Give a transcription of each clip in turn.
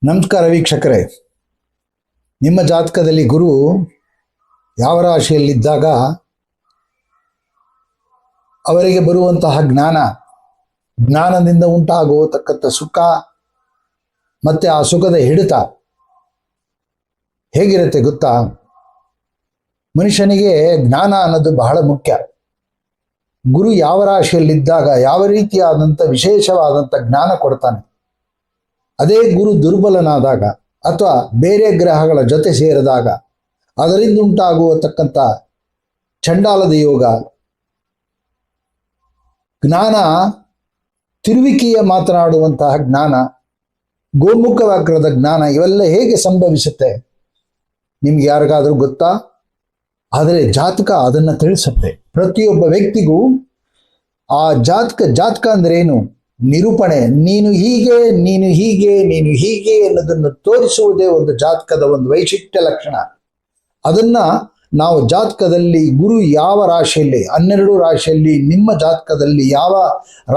ನಮಸ್ಕಾರ ವೀಕ್ಷಕರೇ, ನಿಮ್ಮ ಜಾತಕದಲ್ಲಿ ಗುರು ಯಾವ ರಾಶಿಯಲ್ಲಿದ್ದಾಗ ಅವರಿಗೆ ಬರುವಂತಹ ಜ್ಞಾನದಿಂದ ಉಂಟಾಗುವತಕ್ಕಂಥ ಸುಖ ಮತ್ತೆ ಆ ಸುಖದ ಹಿಡಿತ ಹೇಗಿರುತ್ತೆ ಗೊತ್ತಾ? ಮನುಷ್ಯನಿಗೆ ಜ್ಞಾನ ಅನ್ನೋದು ಬಹಳ ಮುಖ್ಯ. ಗುರು ಯಾವ ರಾಶಿಯಲ್ಲಿದ್ದಾಗ ಯಾವ ರೀತಿಯಾದಂಥ ವಿಶೇಷವಾದಂಥ ಜ್ಞಾನ ಕೊಡ್ತಾನೆ. ಅದೇ ಗುರು ದುರ್ಬಲನಾದಾಗ ಅಥವಾ ಬೇರೆ ಗ್ರಹಗಳ ಜೊತೆ ಸೇರಿದಾಗ ಅದರಿಂದ ಉಂಟಾಗುವತಕ್ಕಂಥ ಚಂಡಾಲದ ಯೋಗ, ಜ್ಞಾನ, ತಿರುವಿಕೆಯ ಮಾತನಾಡುವಂತಹ ಜ್ಞಾನ, ಗೋಮುಖ ವಕ್ರದ ಜ್ಞಾನ ಇವೆಲ್ಲ ಹೇಗೆ ಸಂಭವಿಸುತ್ತೆ ನಿಮ್ಗೆ ಯಾರಿಗಾದ್ರೂ ಗೊತ್ತಾ? ಆದರೆ ಜಾತಕ ಅದನ್ನು ತಿಳಿಸುತ್ತೆ. ಪ್ರತಿಯೊಬ್ಬ ವ್ಯಕ್ತಿಗೂ ಆ ಜಾತಕ ಅಂದ್ರೆ ಏನು, ನಿರೂಪಣೆ, ನೀನು ಹೀಗೆ ಅನ್ನೋದನ್ನು ತೋರಿಸುವುದೇ ಒಂದು ಜಾತಕದ ಒಂದು ವೈಶಿಷ್ಟ್ಯ ಲಕ್ಷಣ. ಅದನ್ನ ನಾವು ಜಾತಕದಲ್ಲಿ ಗುರು ಯಾವ ರಾಶಿಯಲ್ಲಿ, 12 ರಾಶಿಯಲ್ಲಿ ನಿಮ್ಮ ಜಾತಕದಲ್ಲಿ ಯಾವ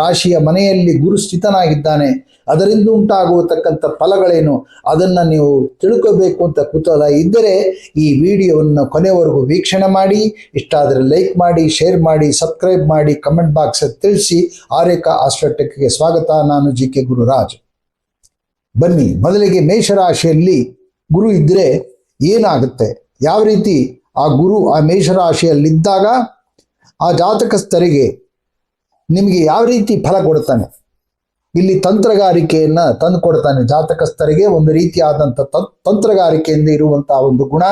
ರಾಶಿಯ ಮನೆಯಲ್ಲಿ ಗುರು ಸ್ಥಿತನಾಗಿದ್ದಾನೆ, ಅದರಿಂದ ಉಂಟಾಗುವತಕ್ಕಂಥ ಫಲಗಳೇನು, ಅದನ್ನು ನೀವು ತಿಳ್ಕೋಬೇಕು ಅಂತ ಕುತೂಹಲ ಇದ್ದರೆ ಈ ವಿಡಿಯೋವನ್ನು ಕೊನೆವರೆಗೂ ವೀಕ್ಷಣೆ ಮಾಡಿ. ಇಷ್ಟ ಆದರೆ ಲೈಕ್ ಮಾಡಿ, ಶೇರ್ ಮಾಡಿ, ಸಬ್ಸ್ಕ್ರೈಬ್ ಮಾಡಿ, ಕಮೆಂಟ್ ಬಾಕ್ಸ್ ತಿಳಿಸಿ. ಆರೇಖಾ ಆಸ್ಟ್ರೋಟೆಕ್ಗೆ ಸ್ವಾಗತ. ನಾನು ಜಿ.ಕೆ. ಗುರುರಾಜ್. ಬನ್ನಿ, ಮೊದಲಿಗೆ ಮೇಷರಾಶಿಯಲ್ಲಿ ಗುರು ಇದ್ದರೆ ಏನಾಗುತ್ತೆ, ಯಾವ ರೀತಿ ಆ ಗುರು ಆ ಮೇಷರಾಶಿಯಲ್ಲಿದ್ದಾಗ ಆ ಜಾತಕಸ್ಥರಿಗೆ ನಿಮಗೆ ಯಾವ ರೀತಿ ಫಲ ಕೊಡ್ತಾನೆ. ಇಲ್ಲಿ ತಂತ್ರಗಾರಿಕೆಯನ್ನ ತಂದು ಕೊಡ್ತಾನೆ. ಜಾತಕಸ್ಥರಿಗೆ ಒಂದು ರೀತಿಯಾದಂಥ ತಂತ್ರಗಾರಿಕೆಯಿಂದ ಇರುವಂತಹ ಒಂದು ಗುಣ,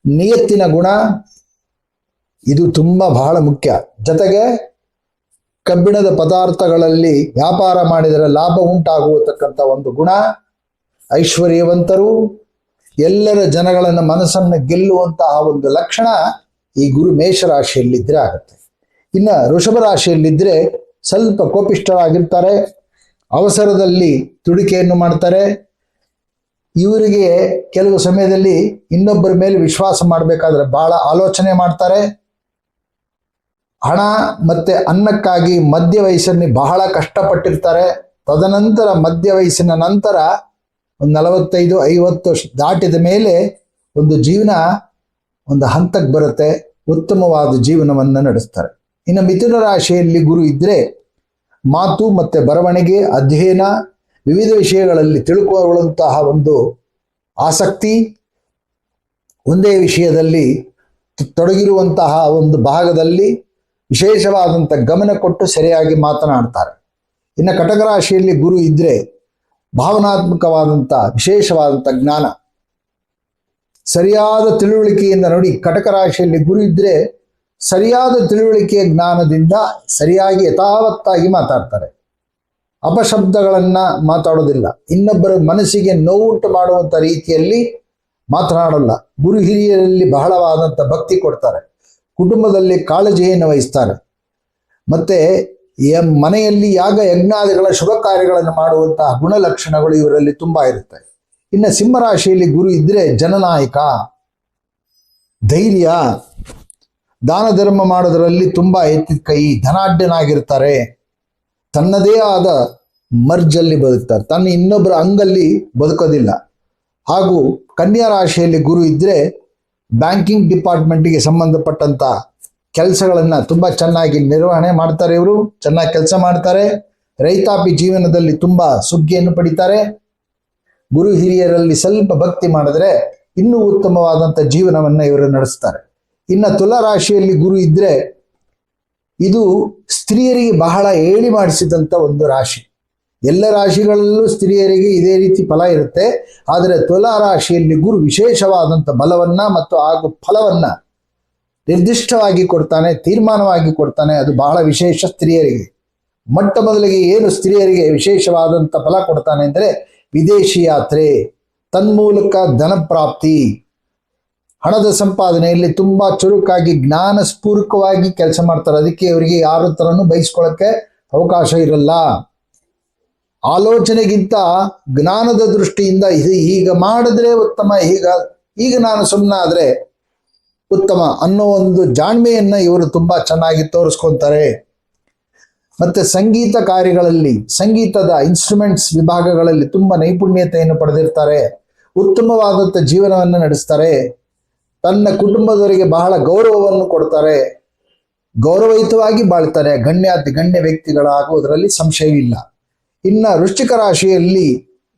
ನಿಯತ್ತಿನ ಗುಣ, ಇದು ತುಂಬ ಬಹಳ ಮುಖ್ಯ. ಜೊತೆಗೆ ಕಬ್ಬಿಣದ ಪದಾರ್ಥಗಳಲ್ಲಿ ವ್ಯಾಪಾರ ಮಾಡಿದರೆ ಲಾಭ ಉಂಟಾಗುವತಕ್ಕಂಥ ಒಂದು ಗುಣ, ಐಶ್ವರ್ಯವಂತರು, ಎಲ್ಲರ ಜನಗಳನ್ನ ಮನಸ್ಸನ್ನು ಗೆಲ್ಲುವಂತಹ ಒಂದು ಲಕ್ಷಣ ಈ ಗುರು ಮೇಷರಾಶಿಯಲ್ಲಿದ್ದರೆ ಆಗುತ್ತೆ. ಇನ್ನು ವೃಷಭ ರಾಶಿಯಲ್ಲಿದ್ದರೆ ಸ್ವಲ್ಪ ಕೋಪಿಷ್ಠರಾಗಿರ್ತಾರೆ, ಅವಸರದಲ್ಲಿ ತುಡಿಕೆಯನ್ನು ಮಾಡ್ತಾರೆ. ಇವರಿಗೆ ಕೆಲವು ಸಮಯದಲ್ಲಿ ಇನ್ನೊಬ್ಬರ ಮೇಲೆ ವಿಶ್ವಾಸ ಮಾಡಬೇಕಾದ್ರೆ ಬಹಳ ಆಲೋಚನೆ ಮಾಡ್ತಾರೆ. ಹಣ ಮತ್ತೆ ಅನ್ನಕ್ಕಾಗಿ ಮಧ್ಯ ವಯಸ್ಸನ್ನು ಬಹಳ ಕಷ್ಟಪಟ್ಟಿರ್ತಾರೆ. ತದನಂತರ ಮಧ್ಯ ವಯಸ್ಸಿನ ನಂತರ ಒಂದು 45-50 ದಾಟಿದ ಮೇಲೆ ಒಂದು ಜೀವನ ಒಂದು ಹಂತಕ್ಕೆ ಬರುತ್ತೆ, ಉತ್ತಮವಾದ ಜೀವನವನ್ನು ನಡೆಸ್ತಾರೆ. ಇನ್ನು ಮಿಥುನ ರಾಶಿಯಲ್ಲಿ ಗುರು ಇದ್ದರೆ ಮಾತು ಮತ್ತೆ ಬರವಣಿಗೆ, ಅಧ್ಯಯನ, ವಿವಿಧ ವಿಷಯಗಳಲ್ಲಿ ತಿಳ್ಕೊಳ್ಳುವಂತಹ ಒಂದು ಆಸಕ್ತಿ, ಒಂದೇ ವಿಷಯದಲ್ಲಿ ತೊಡಗಿರುವಂತಹ ಒಂದು ಭಾಗದಲ್ಲಿ ವಿಶೇಷವಾದಂಥ ಗಮನ ಕೊಟ್ಟು ಸರಿಯಾಗಿ ಮಾತನಾಡ್ತಾರೆ. ಇನ್ನು ಕಟಕ ರಾಶಿಯಲ್ಲಿ ಗುರು ಇದ್ದರೆ ಭಾವನಾತ್ಮಕವಾದಂಥ ವಿಶೇಷವಾದಂಥ ಜ್ಞಾನ, ಸರಿಯಾದ ತಿಳುವಳಿಕೆಯಿಂದ ನೋಡಿ. ಕಟಕ ರಾಶಿಯಲ್ಲಿ ಗುರು ಇದ್ದರೆ ಸರಿಯಾದ ತಿಳುವಳಿಕೆಯ ಜ್ಞಾನದಿಂದ ಸರಿಯಾಗಿ ಯಥಾವತ್ತಾಗಿ ಮಾತಾಡ್ತಾರೆ. ಅಪಶಬ್ದಗಳನ್ನು ಮಾತಾಡೋದಿಲ್ಲ, ಇನ್ನೊಬ್ಬರ ಮನಸ್ಸಿಗೆ ನೋವುಂಟು ಮಾಡುವಂಥ ರೀತಿಯಲ್ಲಿ ಮಾತನಾಡಲ್ಲ. ಗುರು ಹಿರಿಯರಲ್ಲಿ ಬಹಳವಾದಂಥ ಭಕ್ತಿ ಕೊಡ್ತಾರೆ, ಕುಟುಂಬದಲ್ಲಿ ಕಾಳಜಿಯನ್ನು ವಹಿಸ್ತಾರೆ, ಮತ್ತೆ ಮನೆಯಲ್ಲಿ ಯಾಗ ಯಜ್ಞಾದಿಗಳ ಶುಭ ಕಾರ್ಯಗಳನ್ನು ಮಾಡುವಂತಹ ಗುಣಲಕ್ಷಣಗಳು ಇವರಲ್ಲಿ ತುಂಬಾ ಇರುತ್ತೆ. ಇನ್ನು ಸಿಂಹರಾಶಿಯಲ್ಲಿ ಗುರು ಇದ್ದರೆ ಜನನಾಯಕ, ಧೈರ್ಯ, ದಾನ ಧರ್ಮ ಮಾಡೋದರಲ್ಲಿ ತುಂಬಾ ಎತ್ತಿದ ಕೈ, ಧನಾಢ್ಯನಾಗಿರ್ತಾರೆ, ತನ್ನದೇ ಆದ ಮರ್ಜಲ್ಲಿ ಬದುಕ್ತಾರೆ, ತನ್ನ ಇನ್ನೊಬ್ಬರ ಅಂಗಲ್ಲಿ ಬದುಕೋದಿಲ್ಲ. ಹಾಗೂ ಕನ್ಯಾ ರಾಶಿಯಲ್ಲಿ ಗುರು ಇದ್ದರೆ ಬ್ಯಾಂಕಿಂಗ್ ಡಿಪಾರ್ಟ್ಮೆಂಟ್ಗೆ ಸಂಬಂಧಪಟ್ಟಂತ ಕೆಲಸಗಳನ್ನು ತುಂಬ ಚೆನ್ನಾಗಿ ನಿರ್ವಹಣೆ ಮಾಡ್ತಾರೆ. ಇವರು ಚೆನ್ನಾಗಿ ಕೆಲಸ ಮಾಡ್ತಾರೆ. ರೈತಾಪಿ ಜೀವನದಲ್ಲಿ ತುಂಬ ಸುಗ್ಗಿಯನ್ನು ಪಡಿತಾರೆ. ಗುರು ಹಿರಿಯರಲ್ಲಿ ಸ್ವಲ್ಪ ಭಕ್ತಿ ಮಾಡಿದ್ರೆ ಇನ್ನೂ ಉತ್ತಮವಾದಂಥ ಜೀವನವನ್ನು ಇವರು ನಡೆಸ್ತಾರೆ. ಇನ್ನು ತುಲಾ ರಾಶಿಯಲ್ಲಿ ಗುರು ಇದ್ದರೆ ಇದು ಸ್ತ್ರೀಯರಿಗೆ ಬಹಳ ಏಳಿ ಮಾಡಿಸಿದಂಥ ಒಂದು ರಾಶಿ. ಎಲ್ಲ ರಾಶಿಗಳಲ್ಲೂ ಸ್ತ್ರೀಯರಿಗೆ ಇದೇ ರೀತಿ ಫಲ ಇರುತ್ತೆ. ಆದರೆ ತುಲಾ ರಾಶಿಯಲ್ಲಿ ಗುರು ವಿಶೇಷವಾದಂಥ ಬಲವನ್ನ ಮತ್ತು ಹಾಗೂ ಫಲವನ್ನ ನಿರ್ದಿಷ್ಟವಾಗಿ ಕೊಡ್ತಾನೆ, ತೀರ್ಮಾನವಾಗಿ ಕೊಡ್ತಾನೆ. ಅದು ಬಹಳ ವಿಶೇಷ ಸ್ತ್ರೀಯರಿಗೆ. ಮೊಟ್ಟ ಮೊದಲಿಗೆ ಏನು ಸ್ತ್ರೀಯರಿಗೆ ವಿಶೇಷವಾದಂಥ ಫಲ ಕೊಡ್ತಾನೆ ಅಂದರೆ ವಿದೇಶಿ ಯಾತ್ರೆ, ತನ್ಮೂಲಕ ಧನ ಪ್ರಾಪ್ತಿ, ಹಣದ ಸಂಪಾದನೆಯಲ್ಲಿ ತುಂಬಾ ಚುರುಕಾಗಿ ಜ್ಞಾನಸ್ಫೂರ್ಕವಾಗಿ ಕೆಲಸ ಮಾಡ್ತಾರೆ. ಅದಕ್ಕೆ ಇವರಿಗೆ ಯಾರ ಥರನೂ ಬಯಸ್ಕೊಳ್ಳೋಕ್ಕೆ ಅವಕಾಶ ಇರಲ್ಲ. ಆಲೋಚನೆಗಿಂತ ಜ್ಞಾನದ ದೃಷ್ಟಿಯಿಂದ ಈಗ ಮಾಡಿದ್ರೆ ಉತ್ತಮ, ಈಗ ನಾನು ಸುಮ್ಮನಾದ್ರೆ ಉತ್ತಮ ಅನ್ನೋ ಒಂದು ಜಾಣ್ಮೆಯನ್ನ ಇವರು ತುಂಬಾ ಚೆನ್ನಾಗಿ ತೋರಿಸ್ಕೊಂತಾರೆ. ಮತ್ತೆ ಸಂಗೀತ ಕಾರ್ಯಗಳಲ್ಲಿ, ಸಂಗೀತದ ಇನ್ಸ್ಟ್ರೂಮೆಂಟ್ಸ್ ವಿಭಾಗಗಳಲ್ಲಿ ತುಂಬಾ ನೈಪುಣ್ಯತೆಯನ್ನು ಪಡೆದಿರ್ತಾರೆ. ಉತ್ತಮವಾದಂಥ ಜೀವನವನ್ನು ನಡೆಸ್ತಾರೆ. ತನ್ನ ಕುಟುಂಬದವರಿಗೆ ಬಹಳ ಗೌರವವನ್ನು ಕೊಡ್ತಾರೆ. ಗೌರವಯುತವಾಗಿ ಬಾಳ್ತಾರೆ. ಗಣ್ಯ ವ್ಯಕ್ತಿಗಳಾಗುವುದರಲ್ಲಿ ಸಂಶಯವಿಲ್ಲ. ಇನ್ನ ವೃಶ್ಚಿಕ ರಾಶಿಯಲ್ಲಿ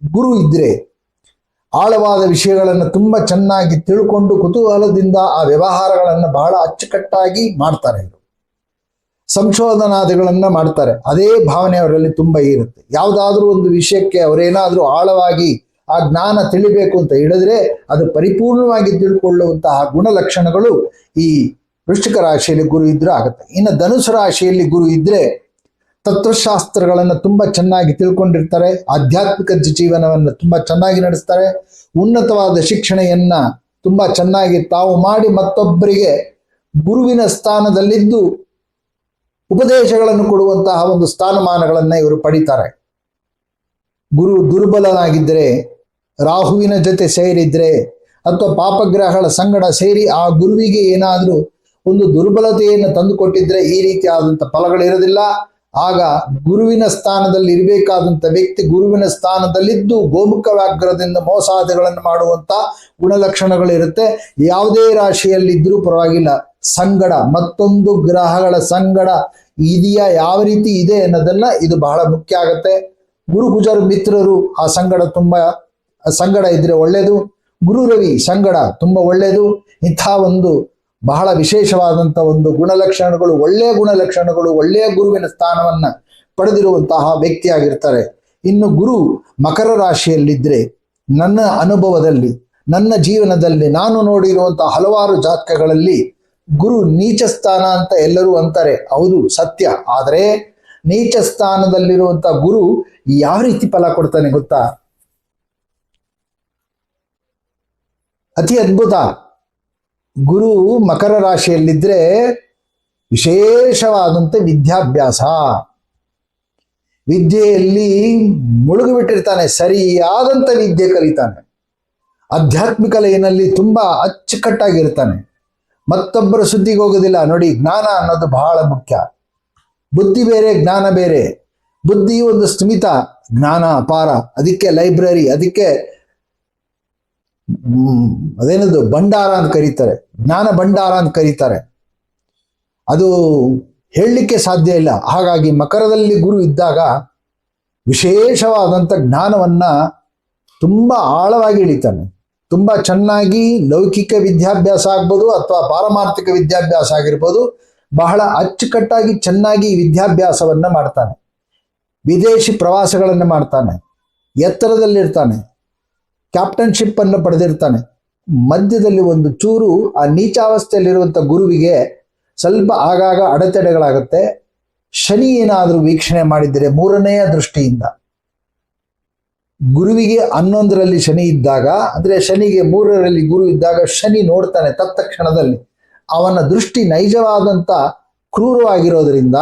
ಗುರು ಇದ್ರೆ ಆಳವಾದ ವಿಷಯಗಳನ್ನು ತುಂಬಾ ಚೆನ್ನಾಗಿ ತಿಳ್ಕೊಂಡು ಕುತೂಹಲದಿಂದ ಆ ವ್ಯವಹಾರಗಳನ್ನು ಬಹಳ ಅಚ್ಚುಕಟ್ಟಾಗಿ ಮಾಡ್ತಾರೆ. ಸಂಶೋಧನಾದಿಗಳನ್ನ ಮಾಡ್ತಾರೆ. ಅದೇ ಭಾವನೆ ಅವರಲ್ಲಿ ತುಂಬಾ ಇರುತ್ತೆ. ಯಾವುದಾದ್ರೂ ಒಂದು ವಿಷಯಕ್ಕೆ ಅವರೇನಾದ್ರೂ ಆಳವಾಗಿ ಆ ಜ್ಞಾನ ತಿಳಿಬೇಕು ಅಂತ ಹೇಳಿದ್ರೆ ಅದು ಪರಿಪೂರ್ಣವಾಗಿ ತಿಳ್ಕೊಳ್ಳುವಂತಹ ಗುಣಲಕ್ಷಣಗಳು ಈ ವೃಶ್ಚಿಕ ರಾಶಿಯಲ್ಲಿ ಗುರು ಇದ್ರೆ ಆಗುತ್ತೆ. ಇನ್ನು ಧನುಸು ರಾಶಿಯಲ್ಲಿ ಗುರು ಇದ್ರೆ ತತ್ವಶಾಸ್ತ್ರಗಳನ್ನು ತುಂಬಾ ಚೆನ್ನಾಗಿ ತಿಳ್ಕೊಂಡಿರ್ತಾರೆ. ಆಧ್ಯಾತ್ಮಿಕ ಜೀವನವನ್ನು ತುಂಬಾ ಚೆನ್ನಾಗಿ ನಡೆಸ್ತಾರೆ. ಉನ್ನತವಾದ ಶಿಕ್ಷಣೆಯನ್ನ ತುಂಬಾ ಚೆನ್ನಾಗಿ ತಾವು ಮಾಡಿ ಮತ್ತೊಬ್ಬರಿಗೆ ಗುರುವಿನ ಸ್ಥಾನದಲ್ಲಿದ್ದು ಉಪದೇಶಗಳನ್ನು ಕೊಡುವಂತಹ ಒಂದು ಸ್ಥಾನಮಾನಗಳನ್ನ ಇವರು ಪಡಿತಾರೆ. ಗುರು ದುರ್ಬಲನಾಗಿದ್ದರೆ, ರಾಹುವಿನ ಜೊತೆ ಸೇರಿದ್ರೆ ಅಥವಾ ಪಾಪಗ್ರಹಗಳ ಸಂಗಡ ಸೇರಿ ಆ ಗುರುವಿಗೆ ಏನಾದರೂ ಒಂದು ದುರ್ಬಲತೆಯನ್ನು ತಂದುಕೊಟ್ಟಿದ್ರೆ ಈ ರೀತಿಯಾದಂಥ ಫಲಗಳಿರೋದಿಲ್ಲ. ಆಗ ಗುರುವಿನ ಸ್ಥಾನದಲ್ಲಿ ಇರಬೇಕಾದಂಥ ವ್ಯಕ್ತಿ ಗುರುವಿನ ಸ್ಥಾನದಲ್ಲಿದ್ದು ಗೋಮುಖ ವ್ಯಾಘ್ರದಿಂದ ಮೋಸಾದಿಗಳನ್ನು ಮಾಡುವಂತ ಗುಣಲಕ್ಷಣಗಳಿರುತ್ತೆ. ಯಾವುದೇ ರಾಶಿಯಲ್ಲಿದ್ದರೂ ಪರವಾಗಿಲ್ಲ, ಸಂಗಡ ಮತ್ತೊಂದು ಗ್ರಹಗಳ ಸಂಗಡ ಇದೆಯಾ, ಯಾವ ರೀತಿ ಇದೆ ಅನ್ನೋದನ್ನ ಇದು ಬಹಳ ಮುಖ್ಯ ಆಗತ್ತೆ. ಗುರು ಕುಜರ ಮಿತ್ರರು ಆ ಸಂಗಡ ಇದ್ರೆ ಒಳ್ಳೇದು. ಗುರು ರವಿ ಸಂಗಡ ತುಂಬಾ ಒಳ್ಳೇದು. ಇಂಥ ಒಂದು ಬಹಳ ವಿಶೇಷವಾದಂಥ ಒಂದು ಗುಣಲಕ್ಷಣಗಳು, ಒಳ್ಳೆಯ ಗುಣಲಕ್ಷಣಗಳು, ಒಳ್ಳೆಯ ಗುರುವಿನ ಸ್ಥಾನವನ್ನ ಪಡೆದಿರುವಂತಹ ವ್ಯಕ್ತಿಯಾಗಿರ್ತಾರೆ. ಇನ್ನು ಗುರು ಮಕರ ರಾಶಿಯಲ್ಲಿದ್ರೆ ನನ್ನ ಅನುಭವದಲ್ಲಿ, ನನ್ನ ಜೀವನದಲ್ಲಿ ನಾನು ನೋಡಿರುವಂತಹ ಹಲವಾರು ಜಾತಕಗಳಲ್ಲಿ ಗುರು ನೀಚ ಸ್ಥಾನ ಅಂತ ಎಲ್ಲರೂ ಅಂತಾರೆ. ಹೌದು, ಸತ್ಯ. ಆದರೆ ನೀಚ ಸ್ಥಾನದಲ್ಲಿರುವಂತಹ ಗುರು ಯಾವ ರೀತಿ ಫಲ ಕೊಡ್ತಾನೆ ಗೊತ್ತಾ? ಅತಿ ಅದ್ಭುತ. ಗುರು ಮಕರ ರಾಶಿಯಲ್ಲಿದ್ರೆ ವಿಶೇಷವಾದಂಥ ವಿದ್ಯಾಭ್ಯಾಸ, ವಿದ್ಯೆಯಲ್ಲಿ ಮುಳುಗಿಬಿಟ್ಟಿರ್ತಾನೆ. ಸರಿಯಾದಂಥ ವಿದ್ಯೆ ಕಲಿತಾನೆ. ಆಧ್ಯಾತ್ಮಿಕ ಲೈನಲ್ಲಿ ತುಂಬಾ ಅಚ್ಚುಕಟ್ಟಾಗಿರ್ತಾನೆ. ಮತ್ತೊಬ್ಬರ ಸುದ್ದಿಗೆ ಹೋಗೋದಿಲ್ಲ. ನೋಡಿ, ಜ್ಞಾನ ಅನ್ನೋದು ಬಹಳ ಮುಖ್ಯ. ಬುದ್ಧಿ ಬೇರೆ, ಜ್ಞಾನ ಬೇರೆ. ಬುದ್ಧಿ ಒಂದು ಸ್ಥಿಮಿತ, ಜ್ಞಾನ ಅಪಾರ. ಅದಕ್ಕೆ ಲೈಬ್ರರಿ, ಅದಕ್ಕೆ ಅದೇನದು ಭಂಡಾರ ಅಂತ ಕರೀತಾರೆ, ಜ್ಞಾನ ಭಂಡಾರ ಅಂತ ಕರೀತಾರೆ. ಅದು ಹೇಳಲಿಕ್ಕೆ ಸಾಧ್ಯ ಇಲ್ಲ. ಹಾಗಾಗಿ ಮಕರದಲ್ಲಿ ಗುರು ಇದ್ದಾಗ ವಿಶೇಷವಾದಂಥ ಜ್ಞಾನವನ್ನ ತುಂಬಾ ಆಳವಾಗಿ ಇಳಿತಾನೆ. ತುಂಬಾ ಚೆನ್ನಾಗಿ ಲೌಕಿಕ ವಿದ್ಯಾಭ್ಯಾಸ ಆಗ್ಬೋದು ಅಥವಾ ಪಾರಮಾರ್ಥಿಕ ವಿದ್ಯಾಭ್ಯಾಸ ಆಗಿರ್ಬೋದು, ಬಹಳ ಅಚ್ಚುಕಟ್ಟಾಗಿ ಚೆನ್ನಾಗಿ ವಿದ್ಯಾಭ್ಯಾಸವನ್ನ ಮಾಡ್ತಾನೆ. ವಿದೇಶಿ ಪ್ರವಾಸಗಳನ್ನು ಮಾಡ್ತಾನೆ. ಎತ್ತರದಲ್ಲಿರ್ತಾನೆ. ಕ್ಯಾಪ್ಟನ್ಶಿಪ್ ಅನ್ನು ಪಡೆದಿರ್ತಾನೆ. ಮಧ್ಯದಲ್ಲಿ ಒಂದು ಚೂರು ಆ ನೀಚಾವಸ್ಥೆಯಲ್ಲಿರುವಂಥ ಗುರುವಿಗೆ ಸ್ವಲ್ಪ ಆಗಾಗ ಅಡೆತಡೆಗಳಾಗುತ್ತೆ. ಶನಿ ಏನಾದರೂ ವೀಕ್ಷಣೆ ಮಾಡಿದರೆ ಮೂರನೆಯ ದೃಷ್ಟಿಯಿಂದ, ಗುರುವಿಗೆ 11ರಲ್ಲಿ ಶನಿ ಇದ್ದಾಗ, ಅಂದ್ರೆ ಶನಿಗೆ 3ರಲ್ಲಿ ಗುರು ಇದ್ದಾಗ ಶನಿ ನೋಡ್ತಾನೆ ತತ್ಕ್ಷಣದಲ್ಲಿ. ಅವನ ದೃಷ್ಟಿ ನೈಜವಾದಂಥ ಕ್ರೂರವಾಗಿರೋದ್ರಿಂದ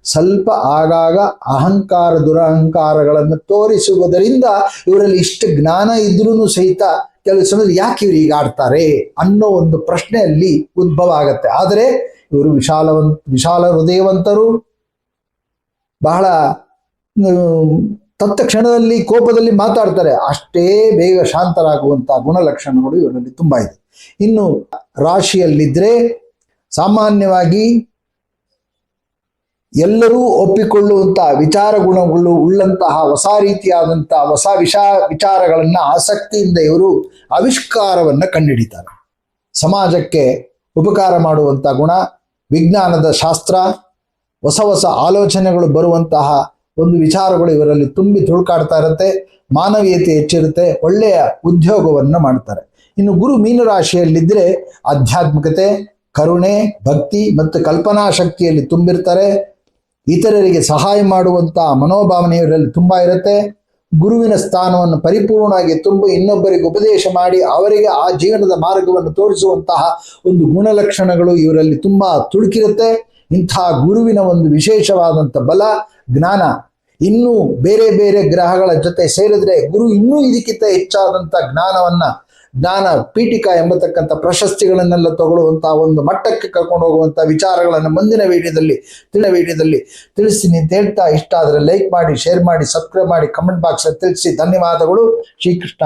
ಸ್ವಲ್ಪ ಆಗಾಗ ಅಹಂಕಾರ ದುರಹಂಕಾರಗಳನ್ನು ತೋರಿಸುವುದರಿಂದ ಇವರಲ್ಲಿ ಇಷ್ಟು ಜ್ಞಾನ ಇದ್ರೂ ಸಹಿತ ಕೆಲವು ಸಮಯದಲ್ಲಿ ಯಾಕೆ ಇವರು ಈಗ ಆಡ್ತಾರೆ ಅನ್ನೋ ಒಂದು ಪ್ರಶ್ನೆಯಲ್ಲಿ ಉದ್ಭವ ಆಗತ್ತೆ. ಆದರೆ ಇವರು ವಿಶಾಲ ಹೃದಯವಂತರು. ಬಹಳ ತತ್ಕ್ಷಣದಲ್ಲಿ ಕೋಪದಲ್ಲಿ ಮಾತಾಡ್ತಾರೆ. ಅಷ್ಟೇ ಬೇಗ ಶಾಂತರಾಗುವಂತಹ ಗುಣಲಕ್ಷಣಗಳು ಇವರಲ್ಲಿ ತುಂಬಾ ಇದೆ. ಇನ್ನು ರಾಶಿಯಲ್ಲಿದ್ರೆ ಸಾಮಾನ್ಯವಾಗಿ ಎಲ್ಲರೂ ಒಪ್ಪಿಕೊಳ್ಳುವಂತಹ ವಿಚಾರ ಗುಣಗಳು ಉಳ್ಳಂತಹ ಹೊಸ ರೀತಿಯಾದಂತಹ ಹೊಸ ವಿಚಾರಗಳನ್ನ ಆಸಕ್ತಿಯಿಂದ ಇವರು ಆವಿಷ್ಕಾರವನ್ನ ಕಂಡುಹಿಡಿತಾರೆ. ಸಮಾಜಕ್ಕೆ ಉಪಕಾರ ಮಾಡುವಂಥ ಗುಣ, ವಿಜ್ಞಾನದ ಶಾಸ್ತ್ರ, ಹೊಸ ಆಲೋಚನೆಗಳು ಬರುವಂತಹ ಒಂದು ವಿಚಾರಗಳು ಇವರಲ್ಲಿ ತುಂಬಿ ತುಳುಕಾಡ್ತಾ ಇರುತ್ತೆ. ಮಾನವೀಯತೆ ಹೆಚ್ಚಿರುತ್ತೆ. ಒಳ್ಳೆಯ ಉದ್ಯೋಗವನ್ನ ಮಾಡ್ತಾರೆ. ಇನ್ನು ಗುರು ಮೀನರಾಶಿಯಲ್ಲಿದ್ದರೆ ಆಧ್ಯಾತ್ಮಿಕತೆ, ಕರುಣೆ, ಭಕ್ತಿ ಮತ್ತು ಕಲ್ಪನಾ ಶಕ್ತಿಯಲ್ಲಿ ತುಂಬಿರ್ತಾರೆ. ಇತರರಿಗೆ ಸಹಾಯ ಮಾಡುವಂತಹ ಮನೋಭಾವನೆ ಇವರಲ್ಲಿ ತುಂಬಾ ಇರುತ್ತೆ. ಗುರುವಿನ ಸ್ಥಾನವನ್ನು ಪರಿಪೂರ್ಣವಾಗಿ ತುಂಬಿ ಇನ್ನೊಬ್ಬರಿಗೆ ಉಪದೇಶ ಮಾಡಿ ಅವರಿಗೆ ಆ ಜೀವನದ ಮಾರ್ಗವನ್ನು ತೋರಿಸುವಂತಹ ಒಂದು ಗುಣಲಕ್ಷಣಗಳು ಇವರಲ್ಲಿ ತುಂಬಾ ತುಳುಕಿರುತ್ತೆ. ಇಂಥ ಗುರುವಿನ ಒಂದು ವಿಶೇಷವಾದಂಥ ಬಲ, ಜ್ಞಾನ ಇನ್ನೂ ಬೇರೆ ಬೇರೆ ಗ್ರಹಗಳ ಜೊತೆ ಸೇರಿದ್ರೆ ಗುರು ಇನ್ನೂ ಇದಕ್ಕಿಂತ ಹೆಚ್ಚಾದಂಥ ಜ್ಞಾನವನ್ನ ಜ್ಞಾನ ಪೀಠಿಕಾ ಎಂಬತಕ್ಕಂಥ ಪ್ರಶಸ್ತಿಗಳನ್ನೆಲ್ಲ ತಗೊಳ್ಳುವಂತಹ ಒಂದು ಮಟ್ಟಕ್ಕೆ ಕರ್ಕೊಂಡು ಹೋಗುವಂತಹ ವಿಚಾರಗಳನ್ನು ಮುಂದಿನ ವಿಡಿಯೋದಲ್ಲಿ ತಿಳಿಸ್ತೀನಿ ಅಂತ ಹೇಳ್ತಾ, ಇಷ್ಟ ಆದರೆ ಲೈಕ್ ಮಾಡಿ, ಶೇರ್ ಮಾಡಿ, ಸಬ್ಸ್ಕ್ರೈಬ್ ಮಾಡಿ, ಕಮೆಂಟ್ ಬಾಕ್ಸ್ ತಿಳಿಸಿ. ಧನ್ಯವಾದಗಳು. ಶ್ರೀಕೃಷ್ಣ.